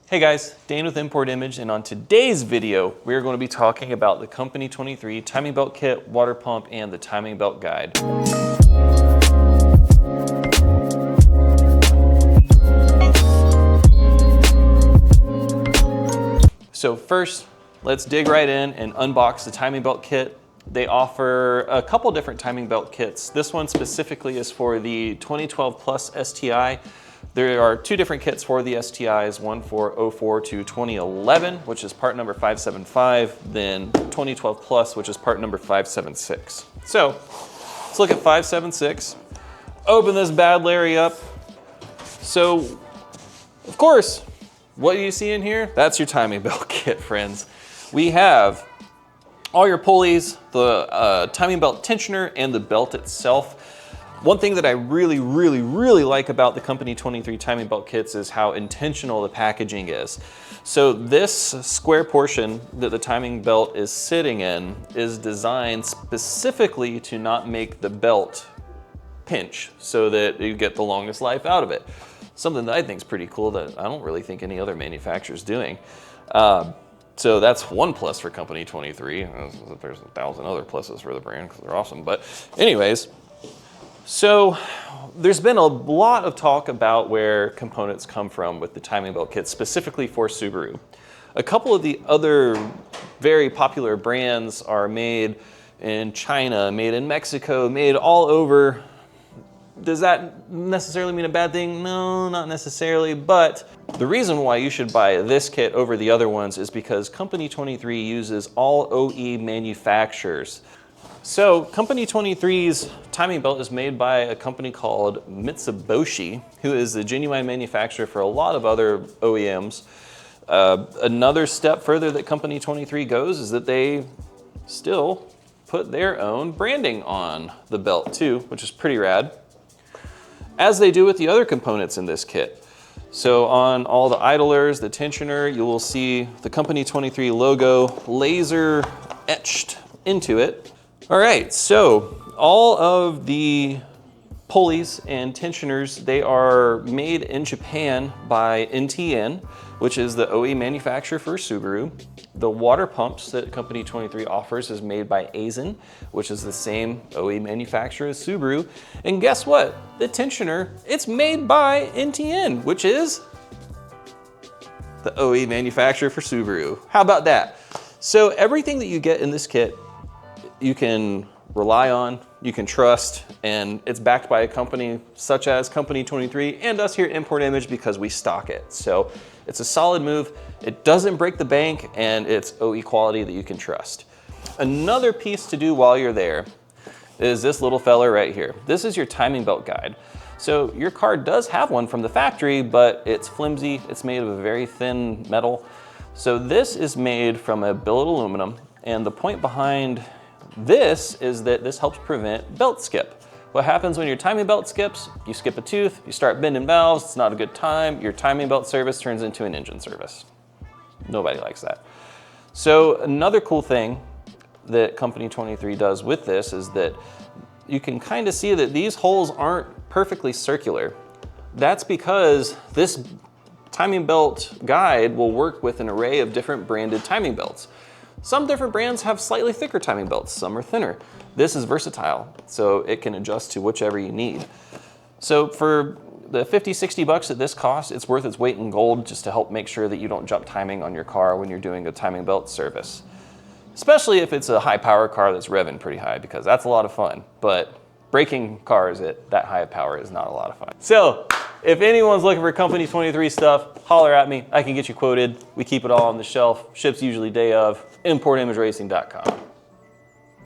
Hey guys, Dane with Import Image, and on today's video, we're going to be talking about the Company 23 timing belt kit, water pump, and the timing belt guide. So first, let's dig right in and unbox the timing belt kit. They offer a couple different timing belt kits. This one specifically is for the 2012 Plus STI. There are two different kits for the STIs, one for 04 to 2011, which is part number 575, then 2012 Plus, which is part number 576. So let's look at 576. Open this bad Larry up. So, of course, what do you see in here? That's your timing belt kit, friends. We have all your pulleys, the timing belt tensioner, and the belt itself. One thing that I really like about the Company 23 timing belt kits is how intentional the packaging is. So this square portion that the timing belt is sitting in is designed specifically to not make the belt pinch so that you get the longest life out of it. Something that I think is pretty cool that I don't really think any other manufacturer is doing. So that's one plus for Company 23. There's 1,000 other pluses for the brand because they're awesome. But anyways, so there's been a lot of talk about where components come from with the timing belt kits, specifically for Subaru. A couple of the other very popular brands are made in China, made in Mexico, made all over. Does that necessarily mean a bad thing? No, not necessarily, but the reason why you should buy this kit over the other ones is because Company 23 uses all OE manufacturers. So Company 23's timing belt is made by a company called Mitsubishi, who is the genuine manufacturer for a lot of other OEMs. Another step further that Company 23 goes is that they still put their own branding on the belt too, which is pretty rad, as they do with the other components in this kit. So on all the idlers, the tensioner, you will see the Company 23 logo laser etched into it. All right, so all of the pulleys and tensioners, they are made in Japan by NTN, which is the OE manufacturer for Subaru. The water pumps that Company 23 offers is made by Aisin, which is the same OE manufacturer as Subaru. And guess what? The tensioner, it's made by NTN, which is the OE manufacturer for Subaru. How about that? So everything that you get in this kit, you can rely on, you can trust, and it's backed by a company such as Company 23 and us here at Import Image because we stock it. So it's a solid move. It doesn't break the bank, and it's OE quality that you can trust. Another piece to do while you're there is this little fella right here. This is your timing belt guide. So your car does have one from the factory, but it's flimsy. It's made of a very thin metal. So this is made from a billet aluminum, and the point behind this is that this helps prevent belt skip. What happens when your timing belt skips? You skip a tooth, you start bending valves, it's not a good time, your timing belt service turns into an engine service. Nobody likes that. So another cool thing that Company 23 does with this is that you can kind of see that these holes aren't perfectly circular. That's because this timing belt guide will work with an array of different branded timing belts. Some different brands have slightly thicker timing belts, some are thinner. This is versatile, so it can adjust to whichever you need. So for the 50, 60 bucks that this costs, it's worth its weight in gold just to help make sure that you don't jump timing on your car when you're doing a timing belt service. Especially if it's a high power car that's revving pretty high, because that's a lot of fun. But braking cars at that high of power is not a lot of fun. So if anyone's looking for Company 23 stuff, holler at me. I can get you quoted. We keep it all on the shelf. Ships usually day of. ImportImageRacing.com.